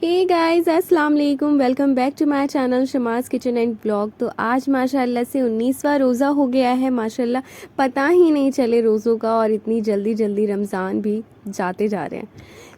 हे guys, अस्सलाम वालेकुम। Welcome back to my channel Shama's kitchen and blog. तो आज माशाल्लाह से 19वां रोज़ा हो गया है। माशाल्लाह पता ही नहीं चले रोज़ों का और इतनी जल्दी जल्दी रमज़ान भी जाते जा रहे हैं।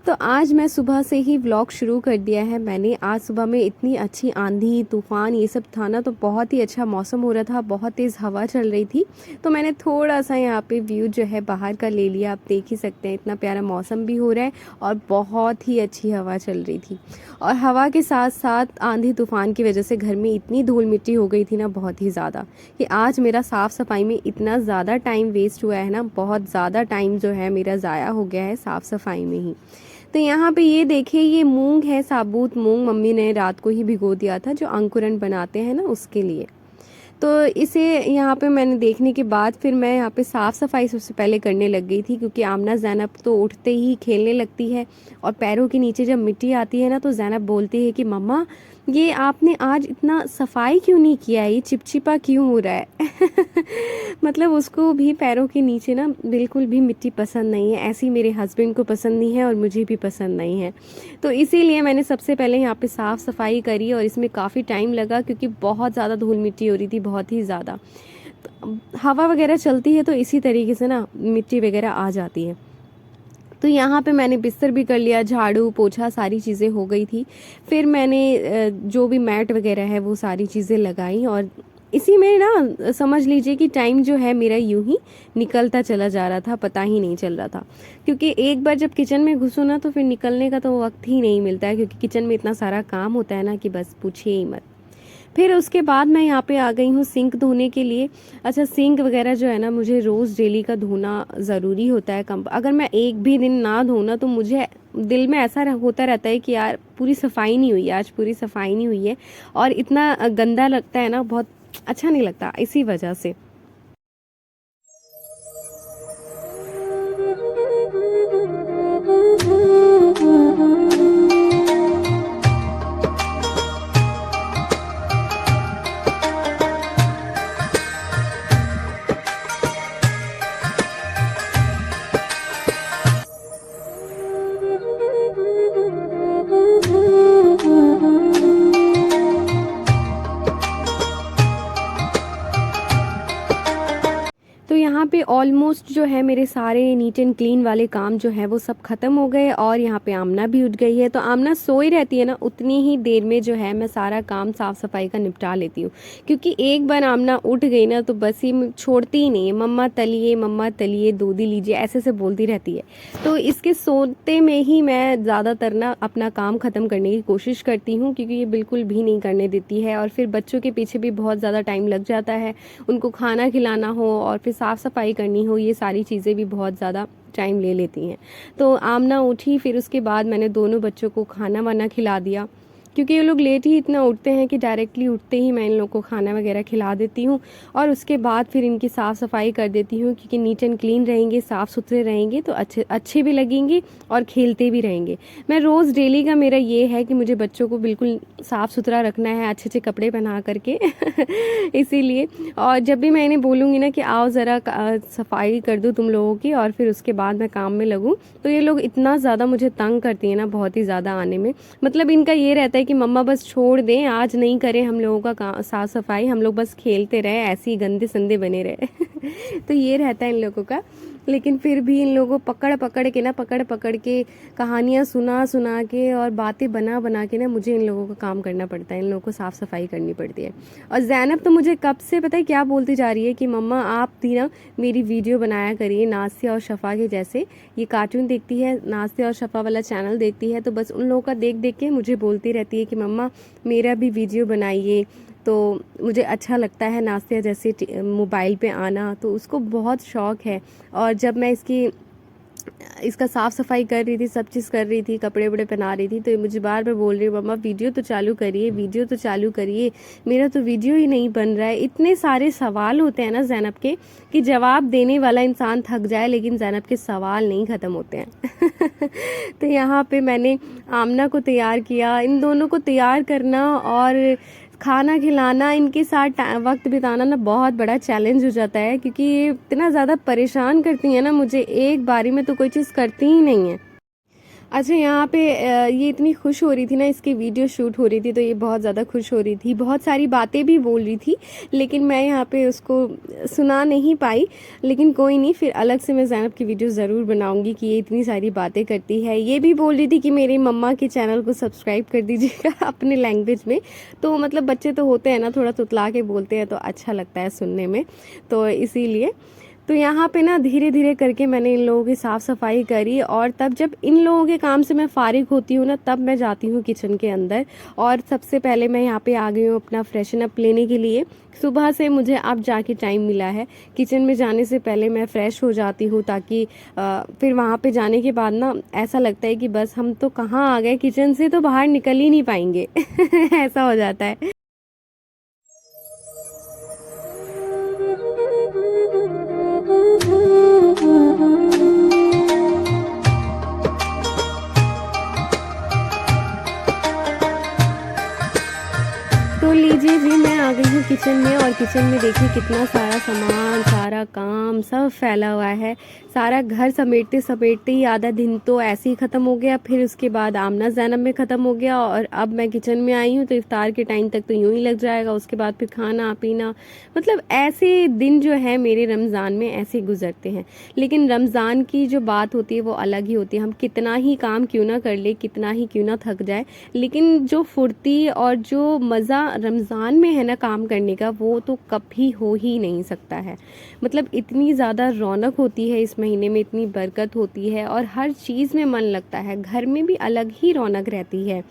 तो आज मैं सुबह से ही व्लॉग शुरू कर दिया है मैंने। आज सुबह में इतनी अच्छी आंधी तूफ़ान ये सब था ना, तो बहुत ही अच्छा मौसम हो रहा था, बहुत तेज़ हवा चल रही थी। तो मैंने थोड़ा सा यहाँ पे व्यू जो है बाहर का ले लिया। आप देख ही सकते हैं इतना प्यारा मौसम भी हो रहा है और बहुत ही अच्छी हवा चल रही थी। और हवा के साथ साथ आंधी तूफ़ान की वजह से घर में इतनी धूल मिट्टी हो गई थी ना, बहुत ही ज़्यादा, कि आज मेरा साफ़ सफाई में इतना ज़्यादा टाइम वेस्ट हुआ है ना, बहुत ज़्यादा टाइम जो है मेरा ज़ाया हो गया है साफ़ सफाई में ही। तो यहाँ पे ये देखिए, ये मूंग है, साबुत मूंग मम्मी ने रात को ही भिगो दिया था, जो अंकुरन बनाते हैं ना उसके लिए। तो इसे यहाँ पे मैंने देखने के बाद फिर मैं यहाँ पे साफ़ सफाई सबसे पहले करने लग गई थी, क्योंकि आमना ज़ैनब तो उठते ही खेलने लगती है और पैरों के नीचे जब मिट्टी आती है ना, तो ज़ैनब बोलती है कि मम्मा ये आपने आज इतना सफाई क्यों नहीं किया, ये चिपचिपा क्यों हो रहा है। मतलब उसको भी पैरों के नीचे ना बिल्कुल भी मिट्टी पसंद नहीं है, ऐसी मेरे हस्बैंड को पसंद नहीं है और मुझे भी पसंद नहीं है। तो इसीलिए मैंने सबसे पहले यहाँ पे साफ़ सफाई करी और इसमें काफ़ी टाइम लगा, क्योंकि बहुत ज़्यादा धूल मिट्टी हो रही थी, बहुत ही ज़्यादा। तो हवा वगैरह चलती है तो इसी तरीके से ना मिट्टी वगैरह आ जाती है। तो यहाँ पे मैंने बिस्तर भी कर लिया, झाड़ू पोछा सारी चीज़ें हो गई थी। फिर मैंने जो भी मैट वगैरह है वो सारी चीज़ें लगाई और इसी में ना समझ लीजिए कि टाइम जो है मेरा यूं ही निकलता चला जा रहा था, पता ही नहीं चल रहा था। क्योंकि एक बार जब किचन में घुसो ना, तो फिर निकलने का तो वक्त ही नहीं मिलता है, क्योंकि किचन में इतना सारा काम होता है ना कि बस पूछिए ही मत। फिर उसके बाद मैं यहाँ पे आ गई हूँ सिंक धोने के लिए। अच्छा, सिंक वगैरह जो है ना, मुझे रोज़ डेली का धोना ज़रूरी होता है। कम अगर मैं एक भी दिन ना धोना तो मुझे दिल में ऐसा होता रहता है कि यार पूरी सफाई नहीं हुई है, आज पूरी सफाई नहीं हुई है, और इतना गंदा लगता है ना, बहुत अच्छा नहीं लगता इसी वजह से। तो यहाँ पे ऑलमोस्ट जो है मेरे सारे नीट एंड क्लीन वाले काम जो है वो सब ख़त्म हो गए और यहाँ पे आमना भी उठ गई है। तो आमना सोई रहती है ना, उतनी ही देर में जो है मैं सारा काम साफ़ सफाई का निपटा लेती हूँ, क्योंकि एक बार आमना उठ गई ना तो बस ही छोड़ती ही नहीं है, मम्मा तलिए दूधी लीजिए, ऐसे से बोलती रहती है। तो इसके सोते में ही मैं ज़्यादातर ना अपना काम ख़त्म करने की कोशिश करती हूँ, क्योंकि ये बिल्कुल भी नहीं करने देती है और फिर बच्चों के पीछे भी बहुत ज़्यादा टाइम लग जाता है। उनको खाना खिलाना हो और फिर साफ़ सफाई करनी हो, ये सारी चीज़ें भी बहुत ज़्यादा टाइम ले लेती हैं। तो आमना उठी, फिर उसके बाद मैंने दोनों बच्चों को खाना वाना खिला दिया, क्योंकि ये लोग लेट ही इतना उठते हैं कि डायरेक्टली उठते ही मैं इन लोग को खाना वगैरह खिला देती हूँ और उसके बाद फिर इनकी साफ़ सफाई कर देती हूँ, क्योंकि नीट एंड क्लीन रहेंगे, साफ़ सुथरे रहेंगे तो अच्छे भी लगेंगे और खेलते भी रहेंगे। मैं रोज़ डेली का मेरा ये है कि मुझे बच्चों को बिल्कुल साफ़ सुथरा रखना है, अच्छे अच्छे कपड़े पहना करके। इसीलिए, और जब भी मैं इन्हें बोलूँगी ना कि आओ ज़रा सफाई कर दूँ तुम लोगों की और फिर उसके बाद मैं काम में लगूँ, तो ये लोग इतना ज़्यादा मुझे तंग करती हैं ना, बहुत ही ज़्यादा आने में। मतलब इनका ये रहता है कि मम्मा बस छोड़ दें, आज नहीं करें हम लोगों का साफ़ सफाई, हम लोग बस खेलते रहे, ऐसे ही गंदे संदे बने रहे। तो ये रहता है इन लोगों का। लेकिन फिर भी इन लोगों को पकड़ पकड़ के कहानियाँ सुना सुना के और बातें बना बना के ना मुझे इन लोगों का काम करना पड़ता है, इन लोगों को साफ़ सफाई करनी पड़ती है। और ज़ैनब तो मुझे कब से पता है क्या बोलती जा रही है कि मम्मा आप भी ना मेरी वीडियो बनाया करिए, नास्तिया और शफ़ा के जैसे। ये कार्टून देखती है, नास्तिया और शफ़ा वाला चैनल देखती है, तो बस उन लोगों का देख देख के मुझे बोलती रहती है कि मम्मा मेरा भी वीडियो बनाइए। तो मुझे अच्छा लगता है नास्तिया जैसे मोबाइल पे आना, तो उसको बहुत शौक़ है। और जब मैं इसका साफ़ सफाई कर रही थी, सब चीज़ कर रही थी, कपड़े वपड़े पहना रही थी, तो ये मुझे बार बार बोल रही है मम्मा वीडियो तो चालू करिए, वीडियो तो चालू करिए, मेरा तो वीडियो ही नहीं बन रहा है। इतने सारे सवाल होते हैं ना ज़ैनब के कि जवाब देने वाला इंसान थक जाए, लेकिन ज़ैनब के सवाल नहीं ख़त्म होते हैं। तो यहाँ पे मैंने आमना को तैयार किया, इन दोनों को तैयार करना और खाना खिलाना, इनके साथ वक्त बिताना ना बहुत बड़ा चैलेंज हो जाता है, क्योंकि ये इतना ज़्यादा परेशान करती हैं ना मुझे, एक बारी में तो कोई चीज़ करती ही नहीं है। अच्छा, यहाँ पे ये इतनी खुश हो रही थी ना, इसकी वीडियो शूट हो रही थी, तो ये बहुत ज़्यादा खुश हो रही थी, बहुत सारी बातें भी बोल रही थी, लेकिन मैं यहाँ पे उसको सुना नहीं पाई। लेकिन कोई नहीं, फिर अलग से मैं ज़ैनब की वीडियो ज़रूर बनाऊंगी कि ये इतनी सारी बातें करती है। ये भी बोल रही थी कि मेरी मम्मा के चैनल को सब्सक्राइब कर दीजिएगा अपने लैंग्वेज में। तो मतलब बच्चे तो होते हैं ना, थोड़ा तुतला के बोलते हैं तो अच्छा लगता है सुनने में, तो इसीलिए। तो यहाँ पे ना धीरे धीरे करके मैंने इन लोगों की साफ़ सफाई करी, और तब जब इन लोगों के काम से मैं फ़ारिग होती हूँ ना, तब मैं जाती हूँ किचन के अंदर। और सबसे पहले मैं यहाँ पे आ गई हूँ अपना फ्रेशन अप लेने के लिए। सुबह से मुझे अब जाके टाइम मिला है, किचन में जाने से पहले मैं फ़्रेश हो जाती हूँ, ताकि फिर वहाँ पे जाने के बाद ना ऐसा लगता है कि बस हम तो कहाँ आ गए, किचन से तो बाहर निकल ही नहीं पाएंगे ऐसा हो जाता है। तो लीजिए जी, मैं आ गई हूँ किचन में, और किचन में देखिए कितना सारा सामान, सारा काम सब फैला हुआ है। सारा घर समेटते समेटते ही आधा दिन तो ऐसे ही ख़त्म हो गया, फिर उसके बाद आमना ज़ैनब में ख़त्म हो गया, और अब मैं किचन में आई हूँ तो इफ्तार के टाइम तक तो यूँ ही लग जाएगा। उसके बाद फिर खाना पीना, मतलब ऐसे दिन जो है मेरे रमज़ान में ऐसे गुजरते हैं। लेकिन रमज़ान की जो बात होती है वो अलग ही होती है। हम कितना ही काम क्यों ना कर ले, कितना ही क्यों ना थक जाए, लेकिन जो फुर्ती और जो मज़ा रमज़ान में है ना काम करने का, वो तो कभी हो ही नहीं सकता है। मतलब इतनी ज़्यादा रौनक होती है इस महीने में, इतनी बरकत होती है, और हर चीज़ में मन लगता है, घर में भी अलग ही रौनक रहती है।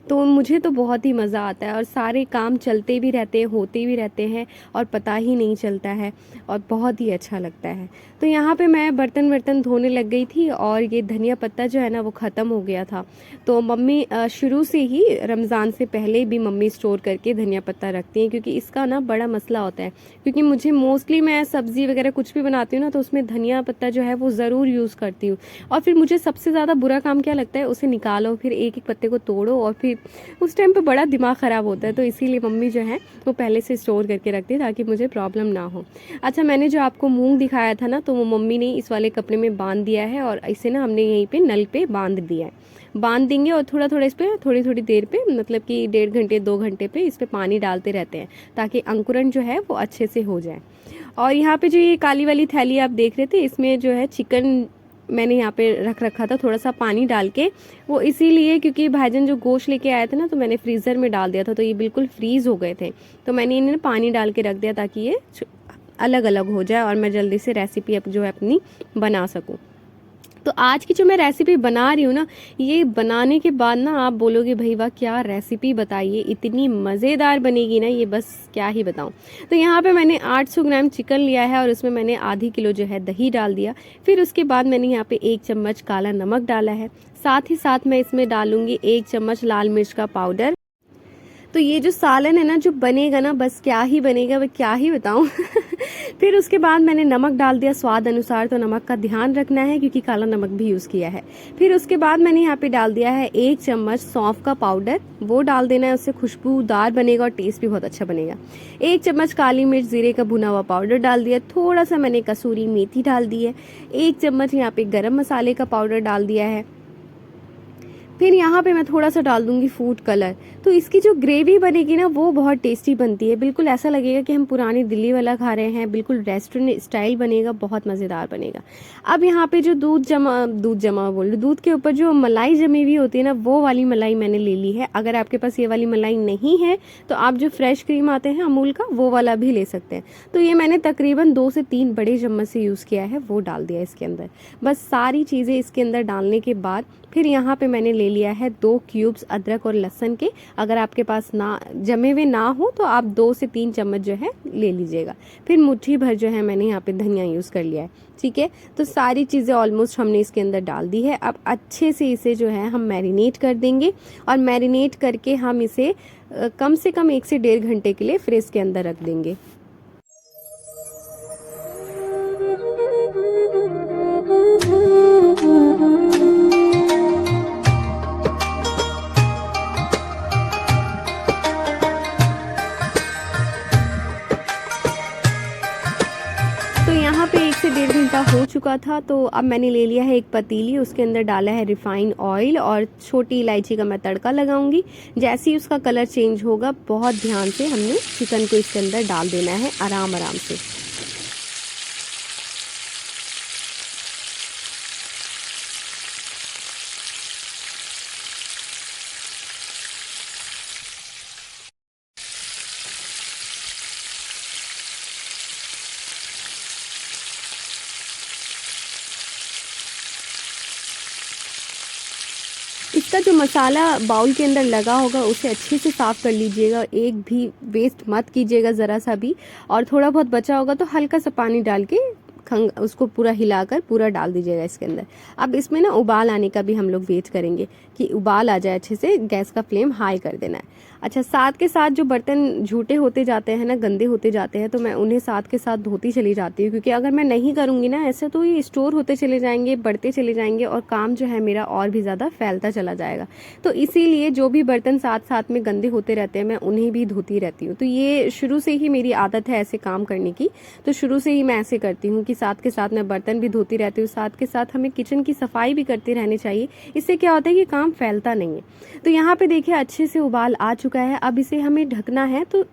तो मुझे तो बहुत ही मज़ा आता है, और सारे काम चलते भी रहते हैं, होते भी रहते हैं, और पता ही नहीं चलता है, और बहुत ही अच्छा लगता है। तो यहाँ पे मैं बर्तन धोने लग गई थी, और ये धनिया पत्ता जो है ना वो ख़त्म हो गया था। तो मम्मी शुरू से ही रमज़ान से पहले भी मम्मी स्टोर करके धनिया पत्ता रखती हैं, क्योंकि इसका ना बड़ा मसला होता है। क्योंकि मुझे मोस्टली मैं सब्ज़ी वगैरह कुछ भी बनाती हूँ ना, तो उसमें धनिया पत्ता जो है वो ज़रूर यूज़ करती हूँ। और फिर मुझे सबसे ज़्यादा बुरा काम क्या लगता है, उसे निकालो, फिर एक एक पत्ते को तोड़ो, और फिर उस टाइम पे बड़ा दिमाग ख़राब होता है। तो इसीलिए मम्मी जो है वो पहले से स्टोर करके रखती है, ताकि मुझे प्रॉब्लम ना हो। अच्छा, मैंने जो आपको मूंग दिखाया था ना, तो वो मम्मी ने इस वाले कपड़े में बांध दिया है, और इसे ना हमने यहीं पे नल पे बांध दिया है। बांध देंगे, और थोड़ा थोड़ा इस पर थोड़ी थोड़ी देर पे, मतलब कि 1.5 घंटे 2 घंटे पे इस पे पानी डालते रहते हैं, ताकि अंकुरन जो है वो अच्छे से हो जाए। और यहाँ पे जो ये काली वाली थैली आप देख रहे थे, इसमें जो है चिकन मैंने यहाँ पे रख रखा था थोड़ा सा पानी डाल के। वो इसीलिए क्योंकि भाईजान जो गोश्त लेके आए थे ना, तो मैंने फ्रीज़र में डाल दिया था, तो ये बिल्कुल फ्रीज़ हो गए थे। तो मैंने इन्हें पानी डाल के रख दिया, ताकि ये अलग अलग हो जाए, और मैं जल्दी से रेसिपी अब जो है अपनी बना सकूँ। तो आज की जो मैं रेसिपी बना रही हूँ ना, ये बनाने के बाद ना आप बोलोगे भाई वाह क्या रेसिपी बताइए, इतनी मज़ेदार बनेगी ना, ये बस क्या ही बताऊँ। तो यहाँ पे मैंने 800 ग्राम चिकन लिया है, और उसमें मैंने आधी किलो जो है दही डाल दिया। फिर उसके बाद मैंने यहाँ पे 1 चम्मच काला नमक डाला है। साथ ही साथ मैं इसमें डालूंगी 1 चम्मच लाल मिर्च का पाउडर। तो ये जो सालन है ना जो बनेगा ना, बस क्या ही बनेगा, मैं क्या ही बताऊँ फिर उसके बाद मैंने नमक डाल दिया स्वाद अनुसार, तो नमक का ध्यान रखना है क्योंकि काला नमक भी यूज़ किया है। फिर उसके बाद मैंने यहाँ पे डाल दिया है 1 चम्मच सौंफ का पाउडर, वो डाल देना है, उससे खुशबूदार बनेगा और टेस्ट भी बहुत अच्छा बनेगा। 1 चम्मच काली मिर्च जीरे का भुना हुआ पाउडर डाल दिया, थोड़ा सा मैंने कसूरी मेथी डाल दी है, 1 चम्मच यहाँ पे गरम मसाले का पाउडर डाल दिया है। फिर यहाँ पे मैं थोड़ा सा डाल दूंगी फूड कलर। तो इसकी जो ग्रेवी बनेगी ना वो बहुत टेस्टी बनती है, बिल्कुल ऐसा लगेगा कि हम पुरानी दिल्ली वाला खा रहे हैं, बिल्कुल रेस्टोरेंट स्टाइल बनेगा, बहुत मज़ेदार बनेगा। अब यहाँ पे जो दूध जमा दूध के ऊपर जो मलाई जमी हुई होती है ना, वो वाली मलाई मैंने ले ली है। अगर आपके पास ये वाली मलाई नहीं है तो आप जो फ्रेश क्रीम आते हैं अमूल का, वो वाला भी ले सकते हैं। तो ये मैंने तकरीबन 2 से 3 बड़े चम्मच से यूज़ किया है, वो डाल दिया इसके अंदर। बस सारी चीज़ें इसके अंदर डालने के बाद फिर यहाँ पे मैंने ले लिया है 2 क्यूब्स अदरक और लहसुन के। अगर आपके पास ना जमे हुए ना हो तो आप 2 से 3 चम्मच जो है ले लीजिएगा। फिर मुट्ठी भर जो है मैंने यहाँ पे धनिया यूज़ कर लिया है। ठीक है, तो सारी चीज़ें ऑलमोस्ट हमने इसके अंदर डाल दी है। अब अच्छे से इसे जो है हम मैरिनेट कर देंगे, और मैरिनेट करके हम इसे कम से कम 1 से 1.5 घंटे के लिए फ्रिज के अंदर रख देंगे। तो यहाँ पे 1 से 1.5 घंटा हो चुका था, तो अब मैंने ले लिया है एक पतीली, उसके अंदर डाला है रिफाइंड ऑयल और छोटी इलायची का मैं तड़का लगाऊंगी। जैसे ही उसका कलर चेंज होगा, बहुत ध्यान से हमने चिकन को इसके अंदर डाल देना है, आराम आराम से। इसका जो मसाला बाउल के अंदर लगा होगा उसे अच्छे से साफ़ कर लीजिएगा, एक भी वेस्ट मत कीजिएगा ज़रा सा भी। और थोड़ा बहुत बचा होगा तो हल्का सा पानी डाल के उसको पूरा हिलाकर पूरा डाल दीजिएगा इसके अंदर। अब इसमें ना उबाल आने का भी हम लोग वेट करेंगे कि उबाल आ जाए अच्छे से। गैस का फ्लेम हाई कर देना है। अच्छा, साथ के साथ जो बर्तन झूठे होते जाते हैं ना, गंदे होते जाते हैं, तो मैं उन्हें साथ के साथ धोती चली जाती हूँ, क्योंकि अगर मैं नहीं करूँगी ना ऐसे तो ये स्टोर होते चले जाएंगे, बढ़ते चले जाएंगे और काम जो है मेरा और भी ज़्यादा फैलता चला जाएगा। तो इसीलिए जो भी बर्तन साथ साथ में गंदे होते रहते हैं मैं उन्हें भी धोती रहती हूँ। तो ये शुरू से ही मेरी आदत है ऐसे काम करने की, तो शुरू से ही मैं ऐसे करती हूँ कि साथ के साथ मैं बर्तन भी धोती रहती हूँ, साथ के साथ हमें किचन की सफाई भी करते रहनी चाहिए। इससे क्या होता है कि काम फैलता नहीं है। तो यहाँ पे देखिए अच्छे से उबाल आ चुका है। अब इसे हमें ढकना है, तो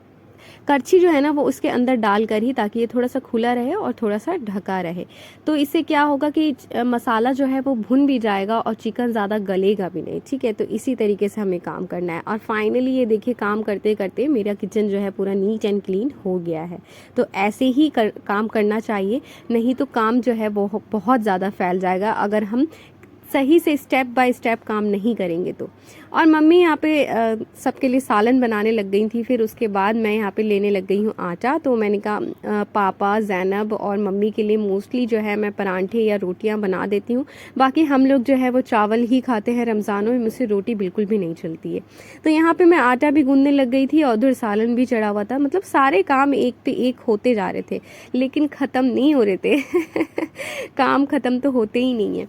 करछी जो है ना वो उसके अंदर डाल कर ही, ताकि ये थोड़ा सा खुला रहे और थोड़ा सा ढका रहे। तो इससे क्या होगा कि मसाला जो है वो भुन भी जाएगा और चिकन ज़्यादा गलेगा भी नहीं। ठीक है, तो इसी तरीके से हमें काम करना है। और फाइनली ये देखिए काम करते करते मेरा किचन जो है पूरा नीट एंड क्लीन हो गया है। तो ऐसे ही काम करना चाहिए, नहीं तो काम जो है वो बहुत ज़्यादा फैल जाएगा अगर हम सही से स्टेप बाय स्टेप काम नहीं करेंगे तो। और मम्मी यहाँ पे सबके लिए सालन बनाने लग गई थी। फिर उसके बाद मैं यहाँ पे लेने लग गई हूँ आटा। तो मैंने कहा पापा, जैनब और मम्मी के लिए मोस्टली जो है मैं परांठे या रोटियाँ बना देती हूँ। बाकी हम लोग जो है वो चावल ही खाते हैं रमज़ानों में, मुझसे रोटी बिल्कुल भी नहीं चलती है। तो यहाँ पर मैं आटा भी गूँधने लग गई थी और उधर सालन भी चढ़ा हुआ था। मतलब सारे काम एक पे एक होते जा रहे थे, लेकिन ख़त्म नहीं हो रहे थे काम ख़त्म तो होते ही नहीं है।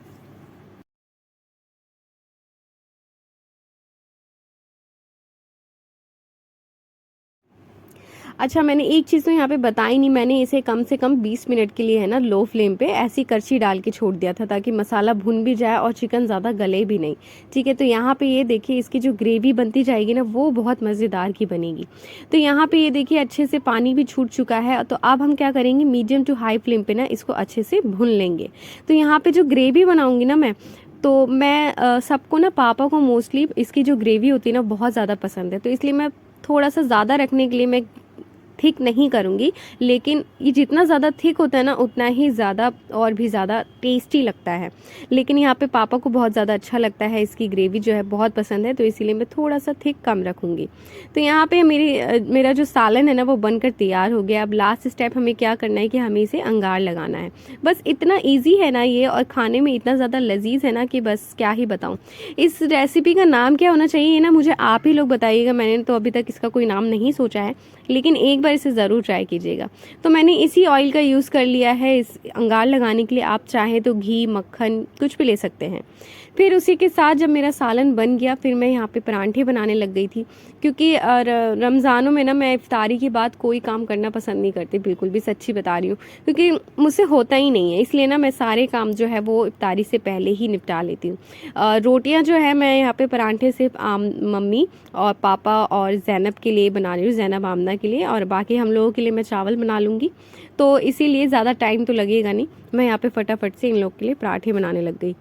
अच्छा, मैंने एक चीज़ तो यहाँ पे बताई नहीं, मैंने इसे कम से कम 20 मिनट के लिए है ना लो फ्लेम पे ऐसी करछी डाल के छोड़ दिया था, ताकि मसाला भुन भी जाए और चिकन ज़्यादा गले भी नहीं। ठीक है, तो यहाँ पे ये देखिए इसकी जो ग्रेवी बनती जाएगी ना वो बहुत मज़ेदार की बनेगी। तो यहाँ पे ये देखिए अच्छे से पानी भी छूट चुका है। तो अब हम क्या करेंगे, मीडियम टू हाई फ्लेम पे ना इसको अच्छे से भून लेंगे। तो यहाँ पे जो ग्रेवी बनाऊँगी ना मैं, तो मैं सबको ना, पापा को मोस्टली इसकी जो ग्रेवी होती है ना बहुत ज़्यादा पसंद है, तो इसलिए मैं थोड़ा सा ज़्यादा रखने के लिए मैं थिक नहीं करूँगी। लेकिन ये जितना ज़्यादा थिक होता है ना उतना ही ज़्यादा और भी ज़्यादा टेस्टी लगता है। लेकिन यहाँ पे पापा को बहुत ज़्यादा अच्छा लगता है, इसकी ग्रेवी जो है बहुत पसंद है, तो इसीलिए मैं थोड़ा सा थिक कम रखूँगी। तो यहाँ पे मेरा जो सालन है ना वो बनकर तैयार हो गया। अब लास्ट स्टेप हमें क्या करना है कि हमें इसे अंगार लगाना है। बस इतना ईजी है ना ये, और खाने में इतना ज़्यादा लजीज है ना कि बस क्या ही बताऊँ। इस रेसिपी का नाम क्या होना चाहिए ना, मुझे आप ही लोग बताइएगा। मैंने तो अभी तक इसका कोई नाम नहीं सोचा है, लेकिन एक बार इसे ज़रूर ट्राई कीजिएगा। तो मैंने इसी ऑयल का यूज़ कर लिया है इस अंगार लगाने के लिए। आप चाहें तो घी, मक्खन कुछ भी ले सकते हैं। फिर उसी के साथ जब मेरा सालन बन गया, फिर मैं यहाँ पे परांठे बनाने लग गई थी, क्योंकि रमज़ानों में ना मैं इफ्तारी के बाद कोई काम करना पसंद नहीं करती, बिल्कुल भी, सच्ची बता रही हूँ, क्योंकि मुझसे होता ही नहीं है। इसलिए ना मैं सारे काम जो है वो इफ्तारी से पहले ही निपटा लेती हूँ। रोटियाँ जो है मैं यहाँ पे परांठे सिर्फ मम्मी और पापा और जैनब के लिए बना रही हूँ, जैनब आमना के लिए, और बाकी हम लोगों के लिए मैं चावल बना लूँगी। तो इसीलिए ज़्यादा टाइम तो लगेगा नहीं, मैं यहाँ पे फटाफट से इन लोग के लिए पराठे बनाने लग गई।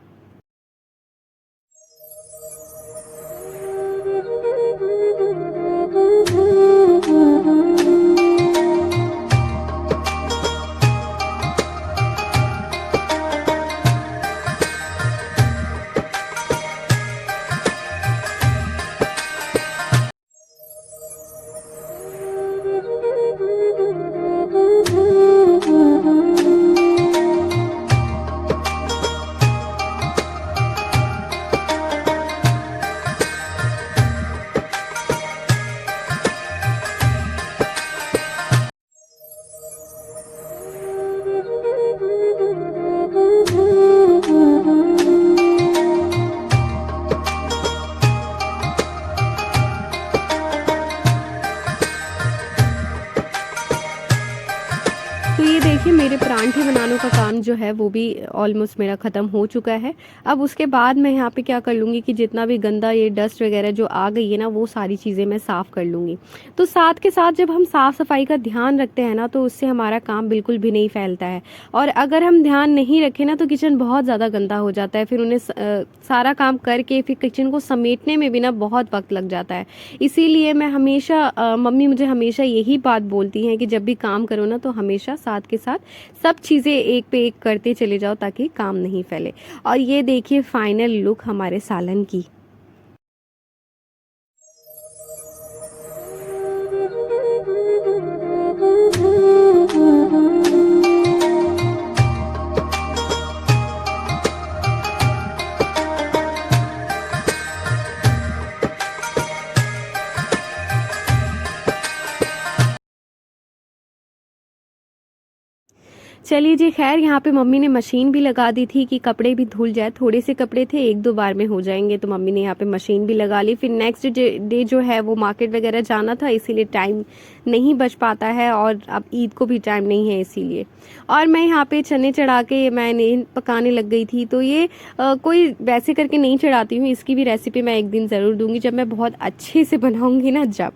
देखिए मेरे परांठे बनाने का काम जो है वो भी ऑलमोस्ट मेरा ख़त्म हो चुका है। अब उसके बाद मैं यहाँ पे क्या कर लूँगी कि जितना भी गंदा ये डस्ट वगैरह जो आ गई है ना, वो सारी चीज़ें मैं साफ़ कर लूँगी। तो साथ के साथ जब हम साफ़ सफाई का ध्यान रखते हैं ना, तो उससे हमारा काम बिल्कुल भी नहीं फैलता है। और अगर हम ध्यान नहीं रखें ना, तो किचन बहुत ज़्यादा गंदा हो जाता है। फिर उन्हें सारा काम करके फिर किचन को समेटने में भी ना बहुत वक्त लग जाता है। इसीलिए मैं हमेशा मम्मी मुझे हमेशा यही बात बोलती हैं कि जब भी काम करो ना, तो हमेशा साथ के साथ सब चीज़ें एक पे एक करते चले जाओ ताकि काम नहीं फैले। और ये देखिए फाइनल लुक हमारे सालन की। चलिए जी, खैर यहाँ पे मम्मी ने मशीन भी लगा दी थी कि कपड़े भी धुल जाए। थोड़े से कपड़े थे, एक दो बार में हो जाएंगे, तो मम्मी ने यहाँ पे मशीन भी लगा ली। फिर नेक्स्ट डे जो है वो मार्केट वगैरह जाना था, इसीलिए टाइम नहीं बच पाता है, और अब ईद को भी टाइम नहीं है इसीलिए। और मैं यहाँ पे चने चढ़ा के मैंने पकाने लग गई थी। तो ये कोई वैसे करके नहीं चढ़ाती हूँ, इसकी भी रेसिपी मैं एक दिन ज़रूर दूंगी जब मैं बहुत अच्छे से बनाऊँगी ना जब।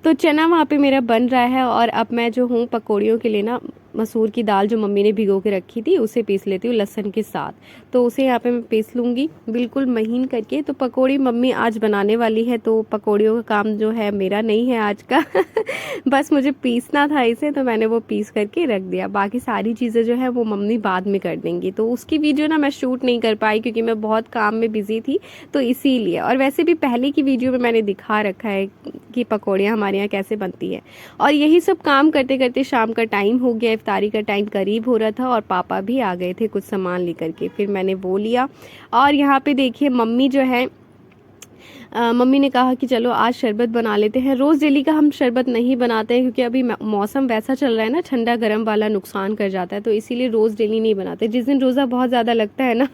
तो चना वहाँ पे मेरा बन रहा है, और अब मैं जो हूँ पकौड़ियों के लिए ना मसूर की दाल जो मम्मी ने भिगो के रखी थी उसे पीस लेती हूँ लहसुन के साथ। तो उसे यहाँ पे मैं पीस लूँगी बिल्कुल महीन करके। तो पकौड़ी मम्मी आज बनाने वाली है, तो पकौड़ियों का काम जो है मेरा नहीं है आज का बस मुझे पीसना था इसे, तो मैंने वो पीस करके रख दिया। बाकी सारी चीज़ें जो है वो मम्मी बाद में कर देंगी। तो उसकी वीडियो ना मैं शूट नहीं कर पाई क्योंकि मैं बहुत काम में बिजी थी, तो इसीलिए। और वैसे भी पहले की वीडियो में मैंने दिखा रखा है कि पकौड़ियाँ हमारे यहाँ कैसे बनती है। और यही सब काम करते करते शाम का टाइम हो गया, इफ्तारी का टाइम करीब हो रहा था, और पापा भी आ गए थे कुछ सामान लेकर के। फिर मैंने वो लिया। और यहाँ पे देखिए मम्मी जो है मम्मी ने कहा कि चलो आज शरबत बना लेते हैं। रोज़ डेली का हम शरबत नहीं बनाते हैं क्योंकि अभी मौसम वैसा चल रहा है ना, ठंडा गर्म वाला नुकसान कर जाता है, तो इसीलिए रोज़ डेली नहीं बनाते। जिस दिन रोज़ा बहुत ज़्यादा लगता है ना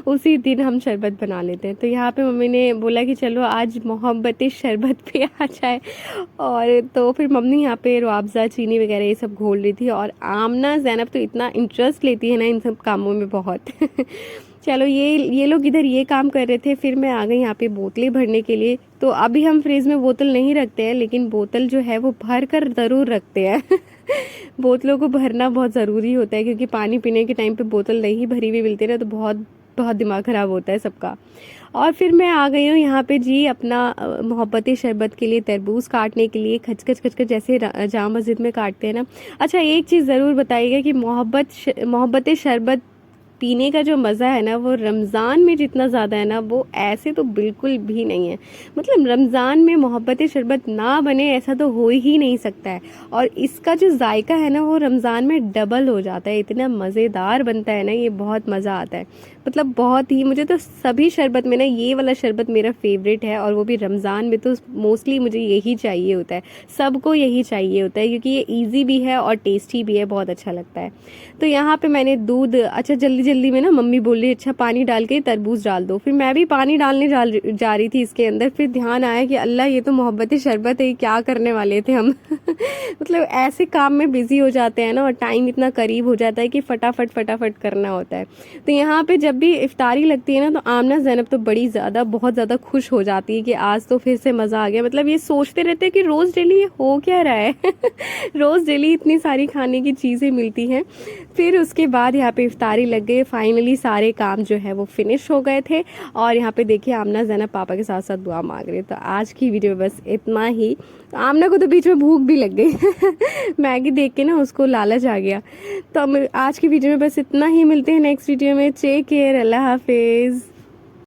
उसी दिन हम शरबत बना लेते हैं। तो यहाँ पे मम्मी ने बोला कि चलो आज मोहब्बत शरबत पे आ जाए, और तो फिर मम्मी यहाँ पे रुआवज़ा चीनी वगैरह ये सब घोल रही थी। और आमना ज़ैनब तो इतना इंटरेस्ट लेती है ना इन सब कामों में बहुत चलो ये लोग इधर ये काम कर रहे थे, फिर मैं आ गई यहाँ पे बोतलें भरने के लिए। तो अभी हम फ्रिज में बोतल नहीं रखते हैं, लेकिन बोतल जो है वो भर कर ज़रूर रखते हैं बोतलों को भरना बहुत ज़रूरी होता है, क्योंकि पानी पीने के टाइम पे बोतल नहीं भरी हुई मिलती ना, तो बहुत बहुत दिमाग ख़राब होता है सबका। और फिर मैं आ गई हूँ यहाँ पे जी अपना मोहब्बत शरबत के लिए तरबूज काटने के लिए, खचखच खचखच जैसे जामा मस्जिद में काटते हैं ना। अच्छा, एक चीज़ ज़रूर बताइएगा कि मोहब्बत शरबत पीने का जो मज़ा है ना, वो रमज़ान में जितना ज़्यादा है ना, वो ऐसे तो बिल्कुल भी नहीं है। मतलब रमज़ान में मोहब्बत शरबत ना बने ऐसा तो हो ही नहीं सकता है। और इसका जो जायका है ना, वो रमज़ान में डबल हो जाता है, इतना मज़ेदार बनता है ना, ये बहुत मज़ा आता है। मतलब बहुत ही, मुझे तो सभी शरबत में ना ये वाला शरबत मेरा फेवरेट है, और वो भी रमज़ान में तो मोस्टली मुझे यही चाहिए होता है, सबको यही चाहिए होता है, क्योंकि ये ईजी भी है और टेस्टी भी है, बहुत अच्छा लगता है। तो यहाँ पे मैंने दूध, अच्छा जल्दी जल्दी में ना मम्मी बोल रही अच्छा पानी डाल के तरबूज डाल दो। फिर मैं भी पानी डालने जा रही थी इसके अंदर, फिर ध्यान आया कि अल्लाह ये तो मोहब्बत शरबत है, क्या करने वाले थे हम मतलब ऐसे काम में बिजी हो जाते हैं ना, और टाइम इतना करीब हो जाता है कि फटाफट फटाफट करना होता है। तो यहाँ पे जब भी इफ्तारी लगती है ना, तो आमना ज़ैनब तो बहुत ज़्यादा खुश हो जाती है कि आज तो फिर से मज़ा आ गया। मतलब ये सोचते रहते हैं कि रोज़ डेली ये हो क्या रहा है रोज़ डेली इतनी सारी खाने की चीज़ें मिलती हैं। फिर उसके बाद यहाँ पे इफ्तारी लग गई, फाइनली सारे काम जो है वो फिनिश हो गए थे। और यहाँ पे देखिए आमना ज़ैनब पापा के साथ साथ दुआ मांग रहे। तो आज की वीडियो बस इतना ही। आमना को तो बीच में भूख भी लग गई मैगी देख के ना उसको लालच आ गया। तो आज की वीडियो में बस इतना ही, मिलते हैं नेक्स्ट वीडियो में। टेक केयर, अल्लाह हाफिज़।